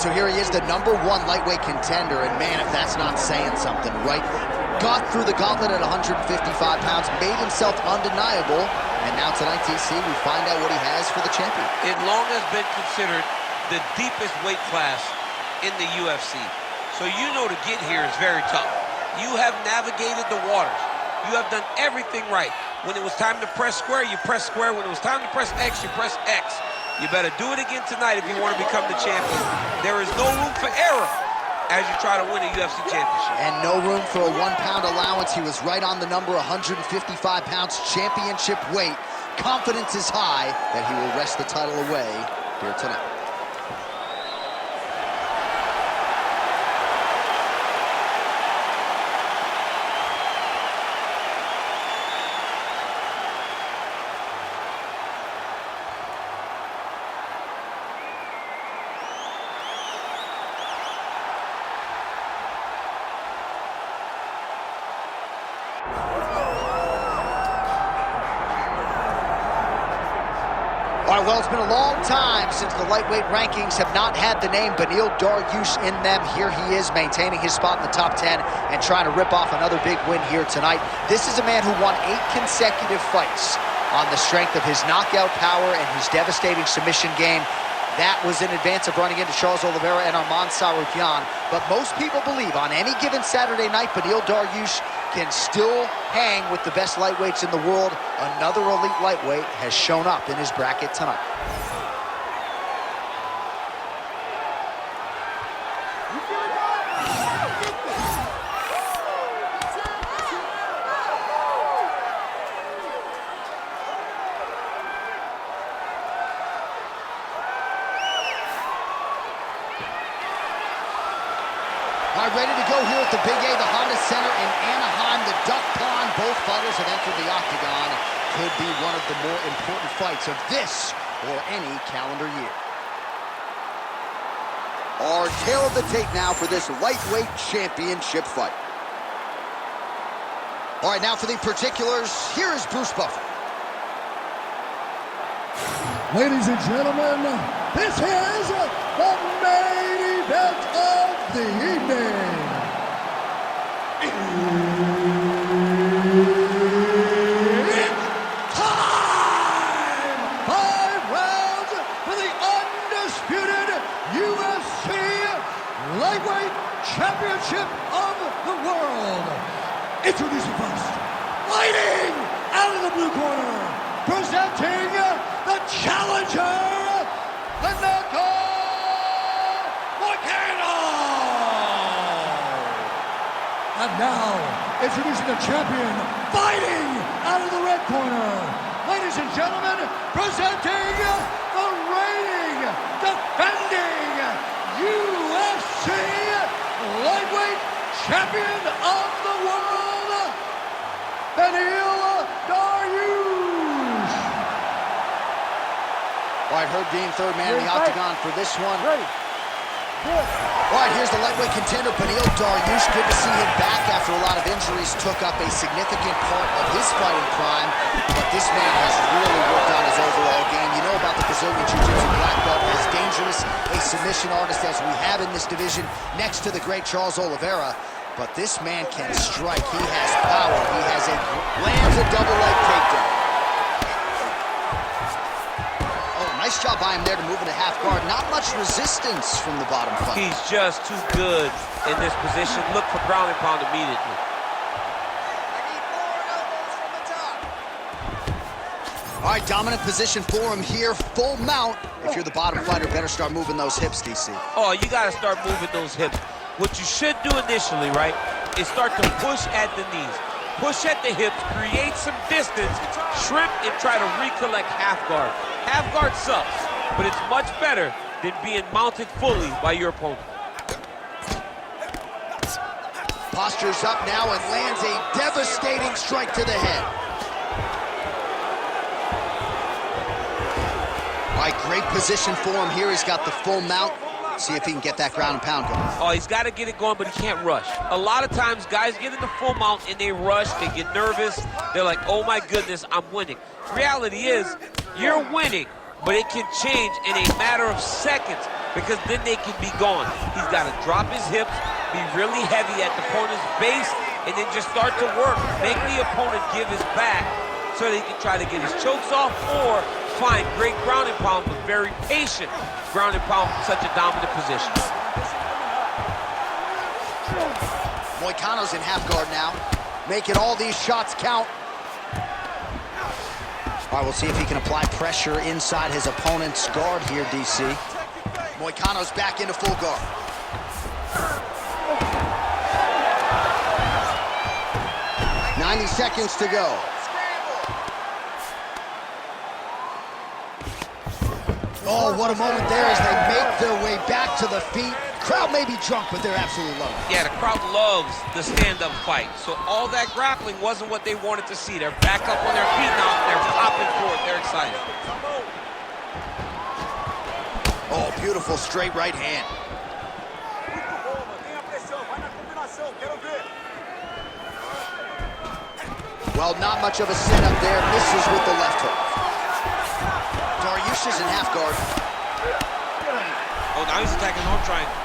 right, so here he is, the #1 lightweight contender, and man, if that's not saying something, right? Got through the gauntlet at 155 pounds, made himself undeniable, and now tonight, TC, we find out what he has for the champion. It long has been considered the deepest weight class in the UFC. So you know to get here is very tough. You have navigated the waters. You have done everything right. When it was time to press square, you press square. When it was time to press X, you press X. You better do it again tonight if you want to become the champion. There is no room for error as you try to win a UFC championship. And no room for a 1 pound allowance. He was right on the number, 155 pounds, championship weight. Confidence is high that he will wrest the title away here tonight. All right, well, it's been a long time since the lightweight rankings have not had the name Beneil Dariush in them. Here he is, maintaining his spot in the top 10 and trying to rip off another big win here tonight. This is a man who won 8 consecutive fights on the strength of his knockout power and his devastating submission game. That was in advance of running into Charles Oliveira and Arman Tsarukyan. But most people believe on any given Saturday night, Beneil Dariush can still hang with the best lightweights in the world. Another elite lightweight has shown up in his bracket tonight. All right, ready to go here at the Big A, the Honda Center in Anaheim, the Duck Pond. Both fighters have entered the octagon. Could be one of the more important fights of this or any calendar year. Our tail of the tape now for this lightweight championship fight. All right, now for the particulars, here is Bruce Buffer. Ladies and gentlemen, this is the main event of the evening. It's time! 5 rounds for the undisputed UFC Lightweight Championship of the World. Introducing first, fighting out of the blue corner, presenting the challenger, Renato Moicano. And now, introducing the champion, fighting out of the red corner. Ladies and gentlemen, presenting the reigning, defending UFC Lightweight Champion of the World, Beneil Dariush. All right, Herb Dean, third man in the octagon for this one. All right, here's the lightweight contender, Beneil Dariush. Good to see him back after a lot of injuries took up a significant part of his fighting prime. But this man has really worked on his overall game. You know about the Brazilian Jiu-Jitsu black belt, as dangerous a submission artist as we have in this division, next to the great Charles Oliveira. But this man can strike. He has power. He has lands a double leg takedown. Nice job by him there to move into half guard. Not much resistance from the bottom fight. He's just too good in this position. Look for ground and pound immediately. I need more elbows from the top. All right, dominant position for him here. Full mount. If you're the bottom fighter, better start moving those hips, DC. Oh, you got to start moving those hips. What you should do initially, right, is start to push at the knees. Push at the hips, create some distance, shrimp, and try to recollect half guard. Half guard sucks, but it's much better than being mounted fully by your opponent. Postures up now and lands a devastating strike to the head. All right, great position for him here. He's got the full mount. See if he can get that ground and pound going. Oh, he's got to get it going, but he can't rush. A lot of times, guys get in the full mount and they rush, they get nervous. They're like, oh my goodness, I'm winning. Reality is, you're winning, but it can change in a matter of seconds. because then they can be gone. He's got to drop his hips, be really heavy at the opponent's base, and then just start to work. Make the opponent give his back so that he can try to get his chokes off or find great ground and pound, but very patient ground and pound from such a dominant position. Moicano's in half guard now, making all these shots count. All right, we'll see if he can apply pressure inside his opponent's guard here, DC. Moicano's back into full guard. "90 seconds to go. Oh, what a moment there as they make their way back to the feet. Crowd may be drunk, but they're absolutely loving it. Yeah, the crowd loves the stand-up fight. So all that grappling wasn't what they wanted to see. They're back up on their feet now. They're popping forward. They're excited. Oh, beautiful straight right hand. Well, not much of a setup there. Misses with the left hook. Dariush is in half guard. Oh, now he's attacking arm triangle.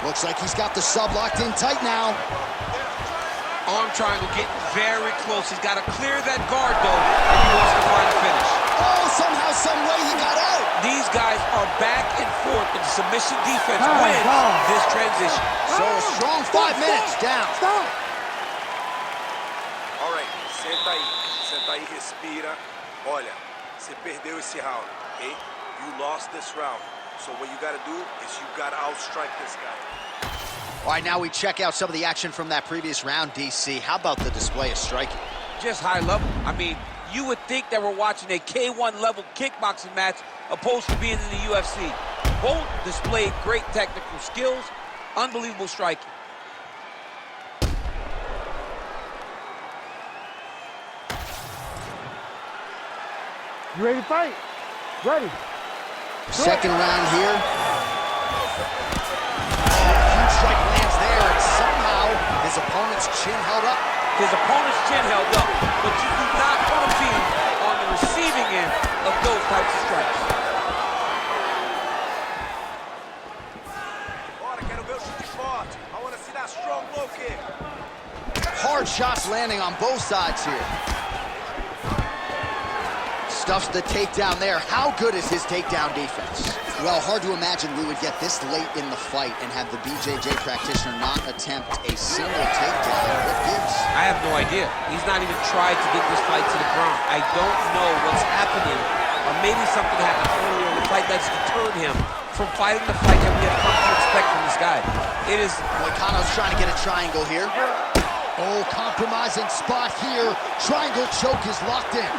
Looks like he's got the sub locked in tight now. Arm triangle getting very close. He's got to clear that guard, though, if he wants to find a finish. Oh, somehow, some way he got out. These guys are back and forth, and submission defense wins this transition. So a strong 5 minutes down. All right, senta aí, respira. Olha, você perdeu esse round, okay? You lost this round. So what you got to do is you got to outstrike this guy. All right, now we check out some of the action from that previous round, DC. How about the display of striking? Just high level. I mean, you would think that we're watching a K1 level kickboxing match opposed to being in the UFC. Both displayed great technical skills, unbelievable striking. You ready to fight? Ready. Second round here. Huge strike lands there, and somehow his opponent's chin held up. His opponent's chin held up, but you do not want to be on the receiving end of those types of strikes. Bora, quero ver o chute forte. I want to see that strong low kick. Hard shots landing on both sides here. Stuffs the takedown there. How good is his takedown defense? Well, hard to imagine we would get this late in the fight and have the BJJ practitioner not attempt a single takedown. What gives? I have no idea. He's not even tried to get this fight to the ground. I don't know what's happening, or maybe something happened earlier in the fight that's deterred him from fighting the fight that we have come to expect from this guy. It is... Moicano's trying to get a triangle here. Oh, compromising spot here. Triangle choke is locked in.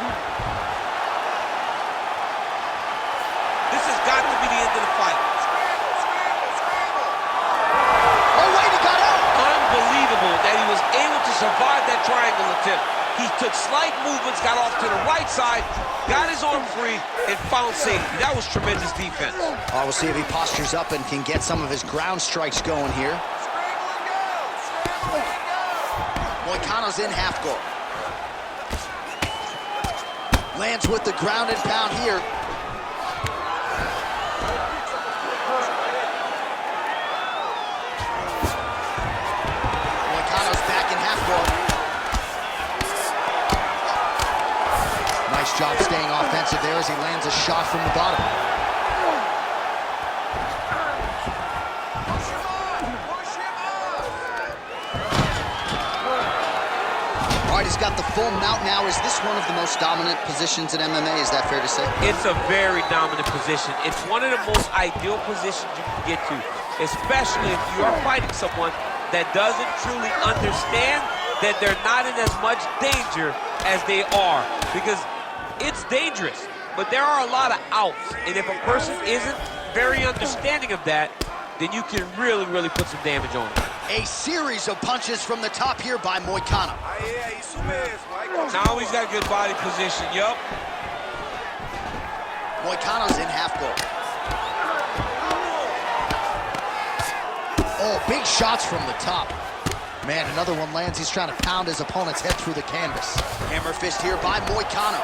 This has got to be the end of the fight. Oh, wait, he got out! Unbelievable that he was able to survive that triangle attempt. He took slight movements, got off to the right side, got his arm free, and found safety. That was tremendous defense. We'll see if he postures up and can get some of his ground strikes going here. Moicano's in half guard. Lands with the ground and pound here. Nice job staying offensive there as he lands a shot from the bottom. All right, he's got the full mount now. Is this one of the most dominant positions in MMA? Is that fair to say? It's a very dominant position. It's one of the most ideal positions you can get to, especially if you are fighting someone that doesn't truly understand that they're not in as much danger as they are, because it's dangerous, but there are a lot of outs, and if a person isn't very understanding of that, then you can really, really put some damage on them. A series of punches from the top here by Moicano. Now he's got good body position, yup. Moicano's in half guard. Oh, big shots from the top. Man, another one lands. He's trying to pound his opponent's head through the canvas. Hammer fist here by Moicano.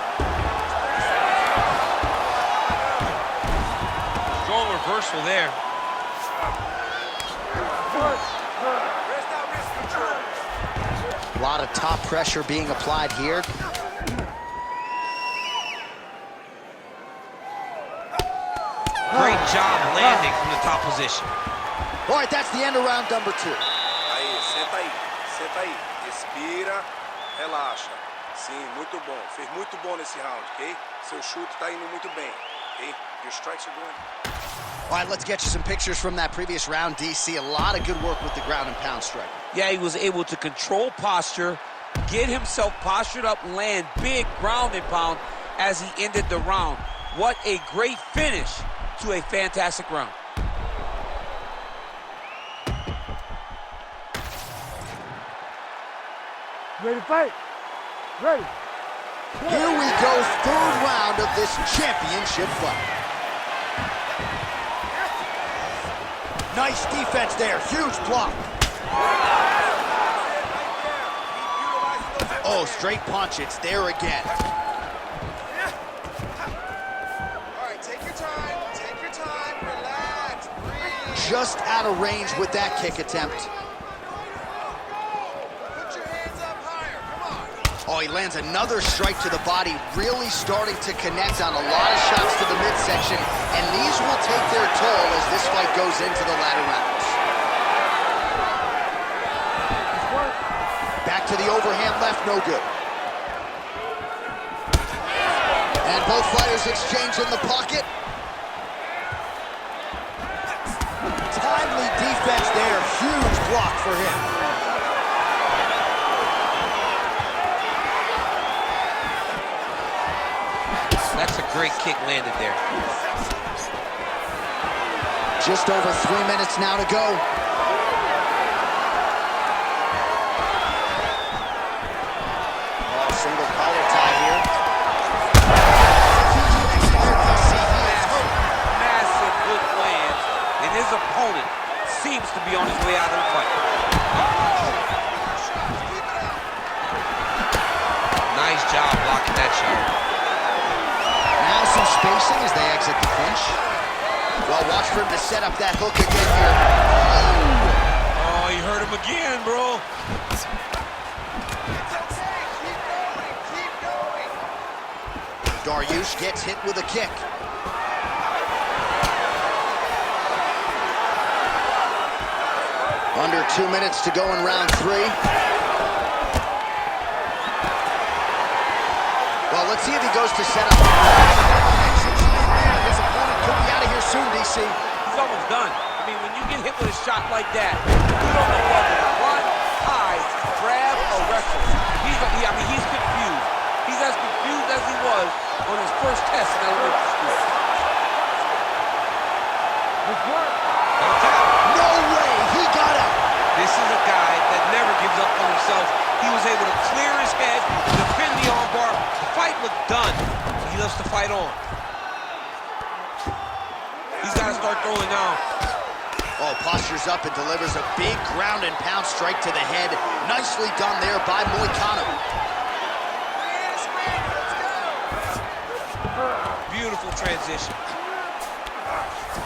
Strong reversal there. A lot of top pressure being applied here. Great job landing from the top position. All right, that's the end of round number 2. Aí, senta aí. Respira, relaxa. Sim, muito bom. Fez muito bom nesse round, ok? Seu chute tá indo muito bem, ok? Your strikes are going. All right, let's get you some pictures from that previous round, DC. A lot of good work with the ground and pound strike. Yeah, he was able to control posture, get himself postured up, land big ground and pound as he ended the round. What a great finish to a fantastic round. Ready to fight? Ready. Here we go, third round of this championship fight. Nice defense there, huge block. Oh, straight punch, it's there again. All right, take your time, relax, breathe. Just out of range with that kick attempt. Put your hands up higher, come on. Oh, he lands another strike to the body, really starting to connect on a lot of shots to the midsection, and these will take their toll as this fight goes into the latter rounds. Back to the overhand left, no good. And both fighters exchange in the pocket. Timely defense there, huge block for him. That's a great kick landed there. Just over 3 minutes now to go. Oh, single collar tie here. Massive hook lands, and his opponent seems to be on his way out of the fight. Nice job blocking that shot. Now some spacing as they exit the clinch. Well, watch for him to set up that hook again here. Oh, you hurt him again, bro. Dariush gets hit with a kick. Under 2 minutes to go in round 3. Well, let's see if he goes to set up. His opponent could be out of here soon, DC. He's almost done. I mean, when you get hit with a shot like that, you don't know whether to run, hide, grab, or wrestle. He's confused. He's as confused as he was on his first test in elementary school. No way, he got out. This is a guy that never gives up on himself. He was able to clear his head, defend the armbar. The fight looked done. He loves to fight on. He's got to start throwing now. Oh, postures up and delivers a big ground and pound strike to the head. Nicely done there by Moicano. Beautiful transition.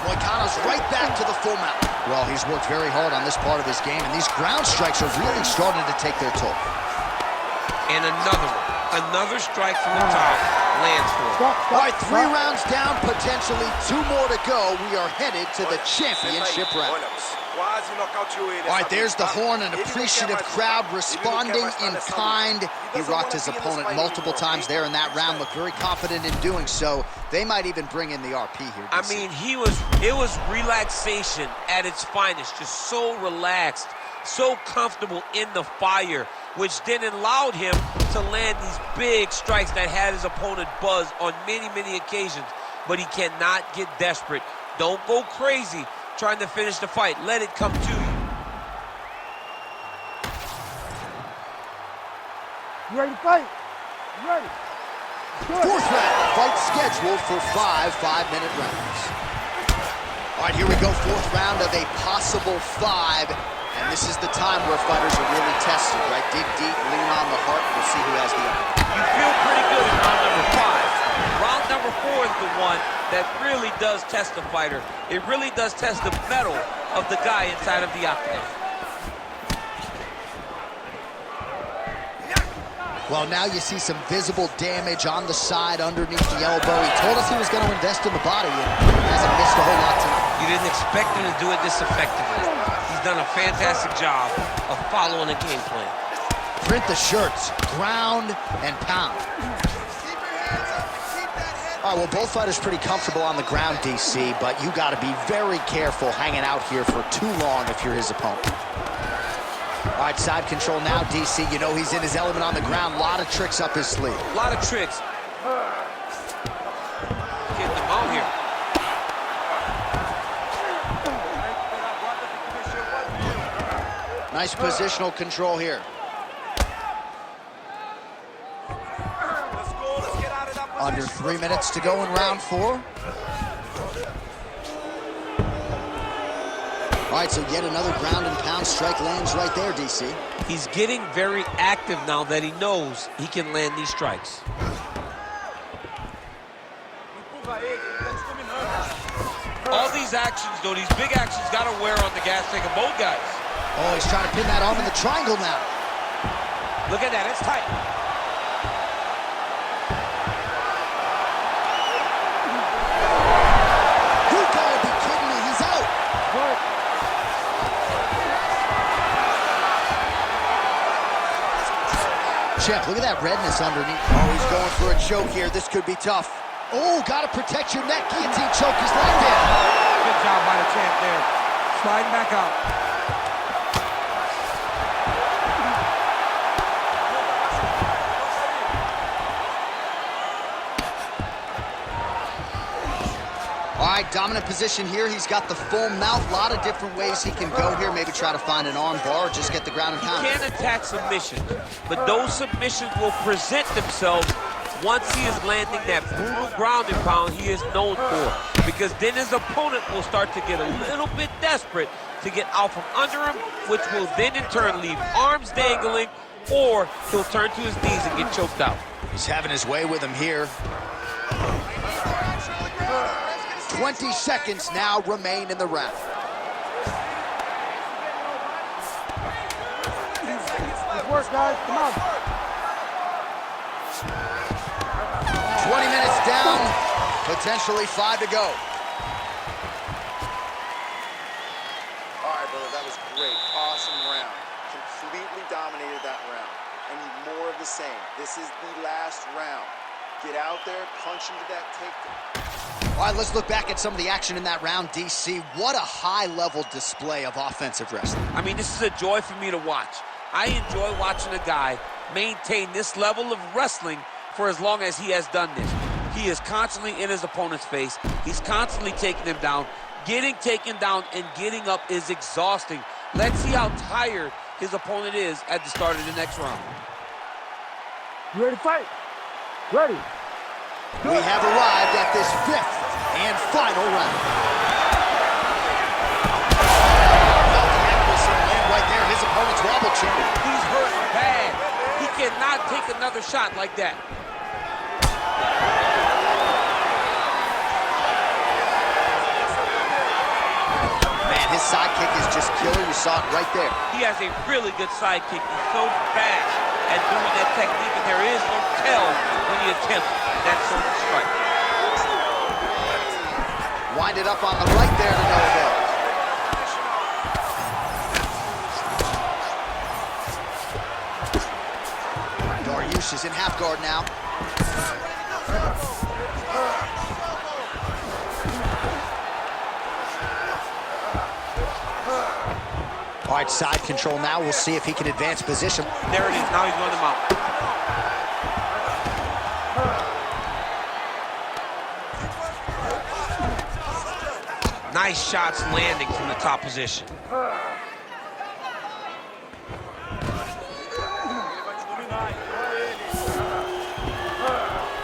Moicano's right back to the full mount. Well, he's worked very hard on this part of his game, and these ground strikes are really starting to take their toll. And another one. Another strike from the top lands for him. All right, 3 rounds down, potentially 2 more to go. We are headed to the championship round. All right, there's the horn, an appreciative crowd responding in kind. He rocked his opponent multiple times there in that round, looked very confident in doing so. They might even bring in the RP here. I mean, it was relaxation at its finest, just so relaxed, so comfortable in the fire, which then allowed him to land these big strikes that had his opponent buzz on many, many occasions. But he cannot get desperate. Don't go crazy trying to finish the fight. Let it come to you. You ready to fight? You ready? Fourth round, fight scheduled for 5 5-minute rounds. All right, here we go, 4th round of a possible 5. And this is the time where fighters are really tested, right? Dig deep, lean on the heart. We'll see who has the upper. You feel pretty good in round number 5. Round number 4 is the one that really does test the fighter. It really does test the mettle of the guy inside of the octagon. Well, now you see some visible damage on the side underneath the elbow. He told us he was going to invest in the body, and hasn't missed a whole lot tonight. You didn't expect him to do it this effectively. He's done a fantastic job of following the game plan. Print the shirts, ground and pound. All right, well, both fighters pretty comfortable on the ground, DC, but you got to be very careful hanging out here for too long if you're his opponent. All right, side control now, DC. You know he's in his element on the ground. A lot of tricks up his sleeve. A lot of tricks. Getting them out here. Nice positional control here. Under 3 minutes to go in round 4. All right, so yet another ground and pound strike lands right there, DC. He's getting very active now that he knows he can land these strikes. All these actions, though, these big actions, got to wear on the gas tank of both guys. Oh, he's trying to pin that arm in the triangle now. Look at that, it's tight. You gotta be kidding me, he's out. Champ, look at that redness underneath. Oh, he's going for a choke here. This could be tough. Oh, gotta protect your neck. Guillotine choke is locked in. Good job by the champ there. Sliding back out. All right, dominant position here. He's got the full mouth. A lot of different ways he can go here. Maybe try to find an arm bar or just get the ground and pound. He can attack submissions, but those submissions will present themselves once he is landing that brutal ground and pound he is known for. Because then his opponent will start to get a little bit desperate to get out from under him, which will then in turn leave arms dangling, or he'll turn to his knees and get choked out. He's having his way with him here. 20 seconds now remain in the round. Good work, guys. Come on. 20 minutes down, potentially 5 to go. All right, brother, that was great. Awesome round. Completely dominated that round. I need more of the same. This is the last round. Get out there, punch into that takedown. All right, let's look back at some of the action in that round, DC. What a high-level display of offensive wrestling. I mean, this is a joy for me to watch. I enjoy watching a guy maintain this level of wrestling for as long as he has done this. He is constantly in his opponent's face. He's constantly taking him down. Getting taken down and getting up is exhausting. Let's see how tired his opponent is at the start of the next round. You ready to fight? Ready. We have arrived at this 5th and final round. Right there, his opponent's wobble check. He's hurt bad. He cannot take another shot like that. Man, his sidekick is just killer. You saw it right there. He has a really good sidekick. He's so fast at doing that technique, and there is no tell when he attempts that sort of strike. Wind it up on the right there to no avail. Dariush is in half guard now. All right, side control now. We'll see if he can advance position. There it is. Now he's running him out. Nice shots landing from the top position.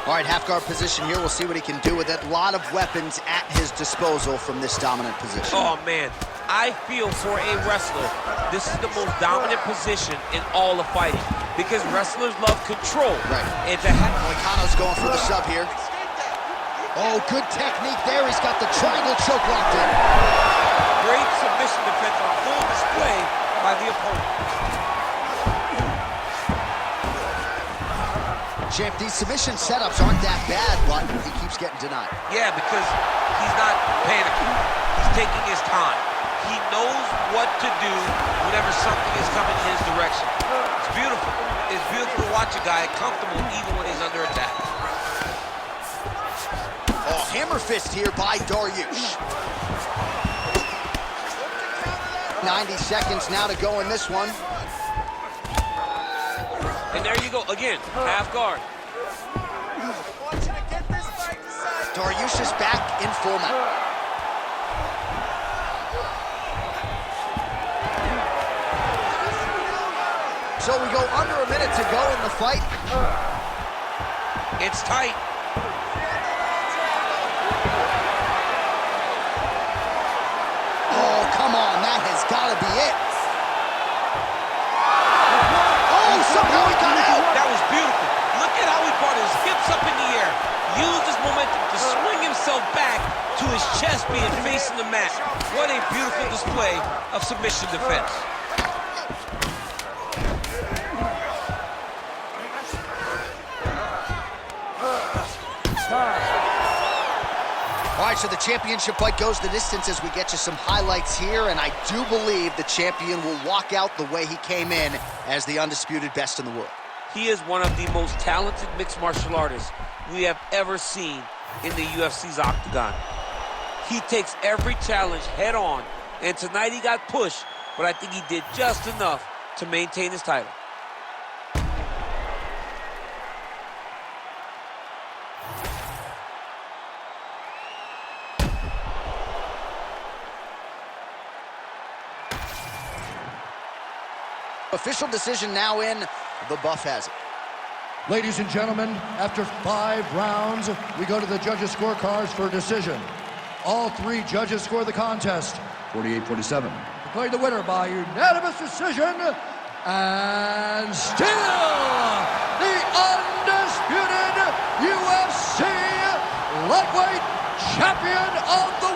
All right, half guard position here. We'll see what he can do with it. A lot of weapons at his disposal from this dominant position. Oh, man. I feel for a wrestler, this is the most dominant position in all of fighting because wrestlers love control. Right. And to have Moicano's going for the sub here. Oh, good technique there. He's got the triangle choke locked in. Great submission defense on full display by the opponent. Champ, these submission setups aren't that bad, but he keeps getting denied. Yeah, because he's not panicking. He's taking his time. He knows what to do whenever something is coming in his direction. It's beautiful. It's beautiful to watch a guy comfortable even when he's under attack. Oh, hammer fist here by Dariush. 90 seconds now to go in this one. And there you go, again, half guard. Dariush is back in full mount. So we go under a minute to go in the fight. It's tight. Oh, come on, that has got to be it. Oh, somehow he got out. That was beautiful. Look at how he brought his hips up in the air, used his momentum to swing himself back to his chest being facing the mat. What a beautiful display of submission defense. All right, so the championship fight goes the distance as we get you some highlights here, and I do believe the champion will walk out the way he came in as the undisputed best in the world. He is one of the most talented mixed martial artists we have ever seen in the UFC's octagon. He takes every challenge head on, and tonight he got pushed, but I think he did just enough to maintain his title. Official decision now in. The buff has it. Ladies and gentlemen, after 5 rounds, we go to the judges' scorecards for a decision. All 3 judges score the contest, 48-47. Declared the winner by unanimous decision, and still the undisputed UFC lightweight champion of the